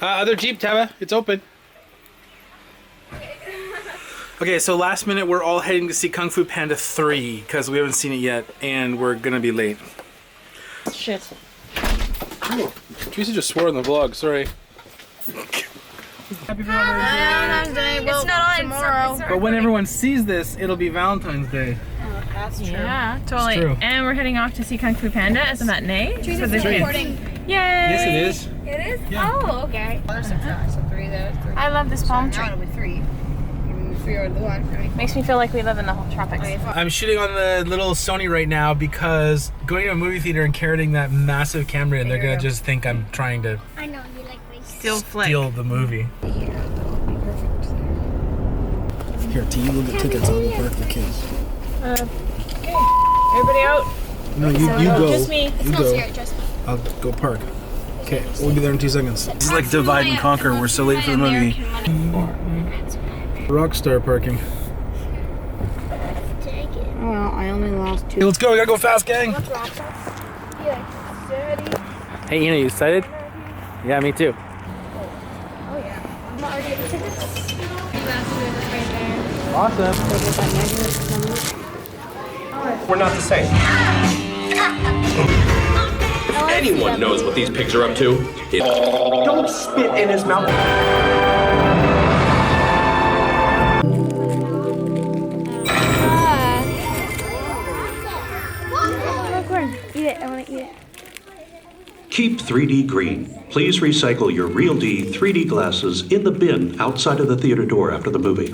Other Jeep, Tava. It's open. Okay, so last minute we're all heading to see Kung Fu Panda 3 because we haven't seen it yet and we're gonna be late. Shit. Oh, Teresa just swore in the vlog, sorry. Happy Valentine's Day. Well, it's not on tomorrow. But when everyone sees this, it'll be Valentine's Day. Oh, that's true. Yeah, totally. True. And we're heading off to see Kung Fu Panda as a matinee. Teresa's recording. Yay! Yes, it is. It is? Yeah. Oh, okay. There's 6 hours, so 3 there. 3. I love this palm tree. Now it'll be 3. 3 or the 1. Makes me feel like we live in the tropics. I'm shooting on the little Sony right now because going to a movie theater and carrying that massive camera in, they're gonna just think I'm trying to I know you like races. steal the movie. Here, T, we'll get tickets. I'll go park the kids. Okay. Everybody out? No, you go. Just me. It's You not go. serious, just me. I'll go park. Okay, we'll be there in 2 seconds. This is like divide and conquer. We're so late for the movie. Rockstar parking. Well, I only lost 2. Hey, let's go. We gotta go fast, gang. Hey, Ina, you excited? Yeah, me too. Oh yeah. I'm already at the tickets. Awesome. We're not the same. If anyone knows what these pigs are up to, don't spit in his mouth. Eat it. I want to eat it. Keep 3D green. Please recycle your Real D 3D glasses in the bin outside of the theater door after the movie.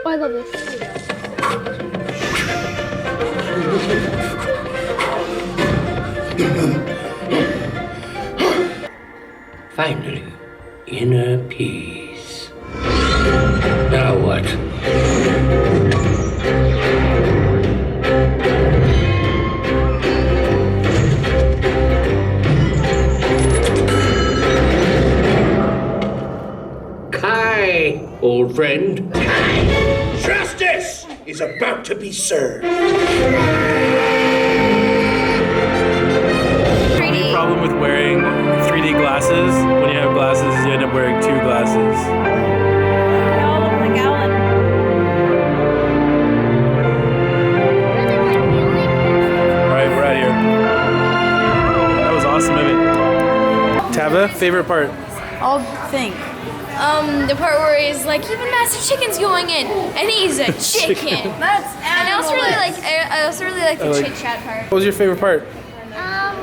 Oh, I love this. Finally, inner peace. Now what? Kai, old friend. Justice is about to be served. The problem with wearing 3D glasses, when you have glasses, you end up wearing 2 glasses. We all look like Alan. Alright, we're out of here. That was awesome, maybe. Tava, favorite part? I'll think. The part where he's like, even Master Chicken's going in, and he's a chicken. That's And I also really like the like- chit chat part. What was your favorite part?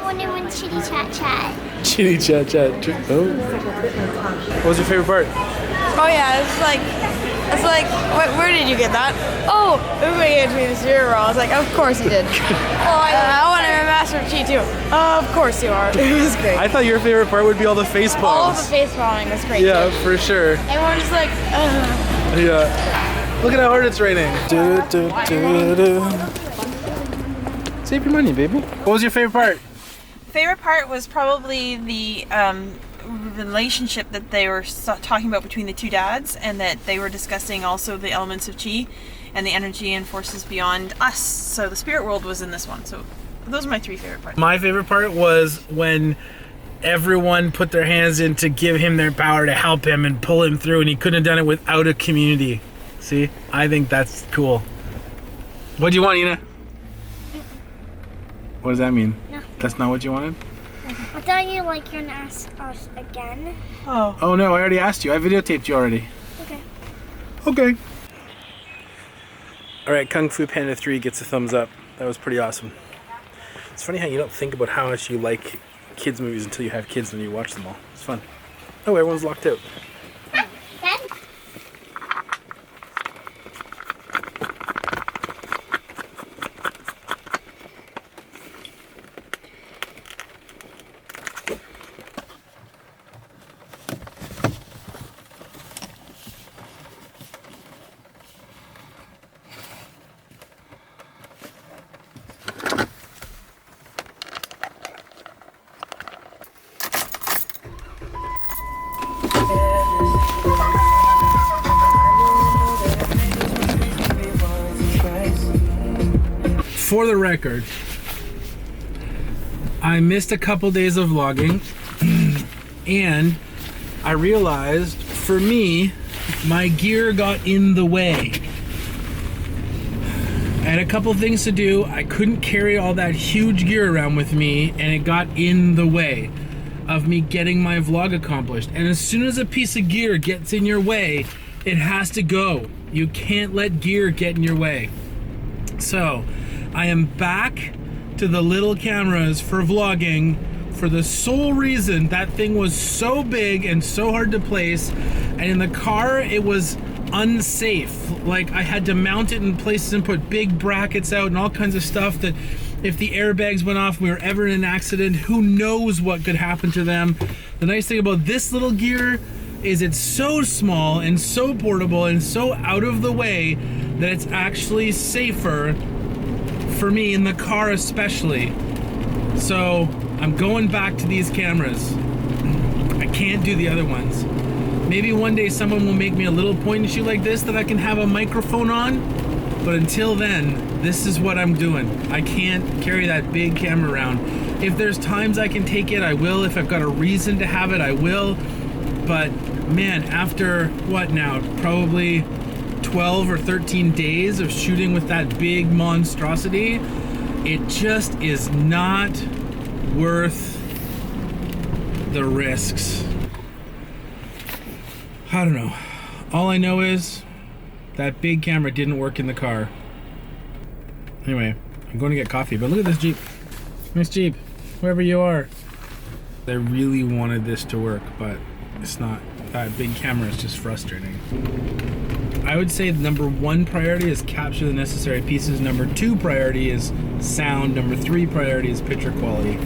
When it went chitty chat chat. Chitty chat chat. Oh. What was your favorite part? Oh yeah, it's like, where did you get that? Oh, everybody gave me the cereal roll. I was like, of course you did. I want to be a Master of Chi too. Of course you are. It was great. I thought your favorite part would be all the face palms. All of the face palming was great. Yeah, too. for sure. Everyone just like, Yeah. Look at how hard it's raining. Save your money, baby. What was your favorite part? Favorite part was probably the relationship that they were talking about between the 2 dads, and that they were discussing also the elements of chi and the energy and forces beyond us. So the spirit world was in this one. So those are my 3 favorite parts. My favorite part was when everyone put their hands in to give him their power to help him and pull him through, and he couldn't have done it without a community. See? I think that's cool. What do you want, Ina? What does that mean? No. That's not what you wanted? I thought you like you're gonna ask us again. Oh. Oh no, I already asked you. I videotaped you already. Okay. Okay. Alright, Kung Fu Panda 3 gets a thumbs up. That was pretty awesome. It's funny how you don't think about how much you like kids' movies until you have kids and you watch them all. It's fun. Oh, everyone's locked out. Dad? for the record, I missed a couple days of vlogging, and I realized, for me, my gear got in the way. I had a couple things to do. I couldn't carry all that huge gear around with me, and it got in the way of me getting my vlog accomplished. And as soon as a piece of gear gets in your way, it has to go. You can't let gear get in your way. So I am back to the little cameras for vlogging for the sole reason that thing was so big and so hard to place, and in the car it was unsafe. Like, I had to mount it in places and put big brackets out and all kinds of stuff that if the airbags went off and we were ever in an accident, who knows what could happen to them. The nice thing about this little gear is it's so small and so portable and so out of the way that it's actually safer for me in the car especially. So I'm going back to these cameras. I can't do the other ones. Maybe one day someone will make me a little point and shoot like this that I can have a microphone on, but until then, this is what I'm doing. I can't carry that big camera around. If there's times I can take it, I will. If I've got a reason to have it, I will. But man, after what now, probably 12 or 13 days of shooting with that big monstrosity, it just is not worth the risks. I don't know. All I know is that big camera didn't work in the car. Anyway, I'm going to get coffee, but look at this Jeep. Nice Jeep, wherever you are. I really wanted this to work, but it's not. That big camera is just frustrating. I would say number 1 priority is capture the necessary pieces. Number 2 priority is sound. Number 3 priority is picture quality.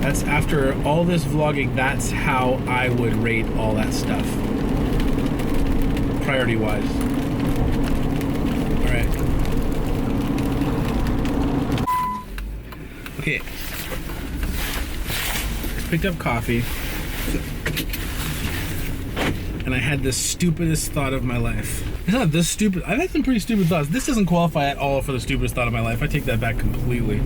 That's after all this vlogging, that's how I would rate all that stuff. Priority wise. All right. Okay. Picked up coffee. And I had the stupidest thought of my life. It's not this stupid. I've had some pretty stupid thoughts. This doesn't qualify at all for the stupidest thought of my life. I take that back completely.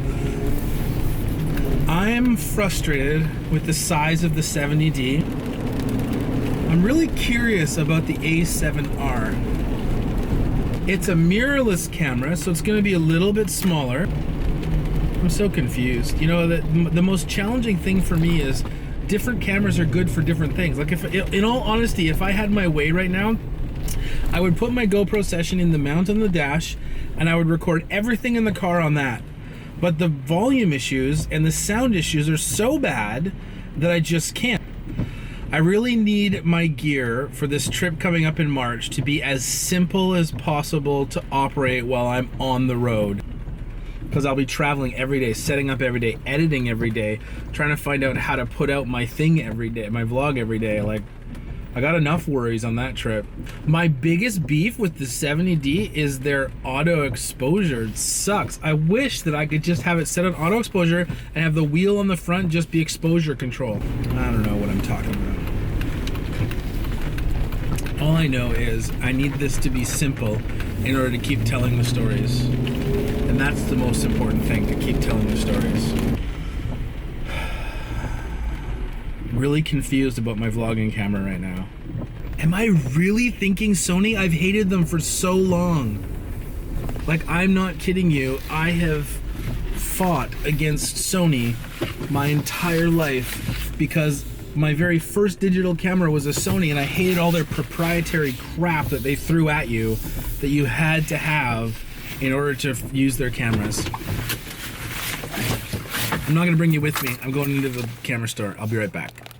I'm frustrated with the size of the 70D. I'm really curious about the A7R. It's a mirrorless camera, so it's going to be a little bit smaller. I'm so confused. You know, the most challenging thing for me is different cameras are good for different things. Like, if, in all honesty, if I had my way right now, I would put my GoPro session in the mount on the dash, and I would record everything in the car on that. But the volume issues and the sound issues are so bad that I just can't. I really need my gear for this trip coming up in March to be as simple as possible to operate while I'm on the road. Because I'll be traveling every day, setting up every day, editing every day, trying to find out how to put out my thing every day, my vlog every day. Like, I got enough worries on that trip. My biggest beef with the 70D is their auto exposure. It sucks. I wish that I could just have it set on auto exposure and have the wheel on the front just be exposure control. I don't know what I'm talking about. All I know is I need this to be simple in order to keep telling the stories. And that's the most important thing, to keep telling the stories. Really confused about my vlogging camera right now. Am I really thinking Sony? I've hated them for so long. Like, I'm not kidding you. I have fought against Sony my entire life because my very first digital camera was a Sony, and I hated all their proprietary crap that they threw at you that you had to have in order to use their cameras. I'm not gonna bring you with me. I'm going into the camera store. I'll be right back.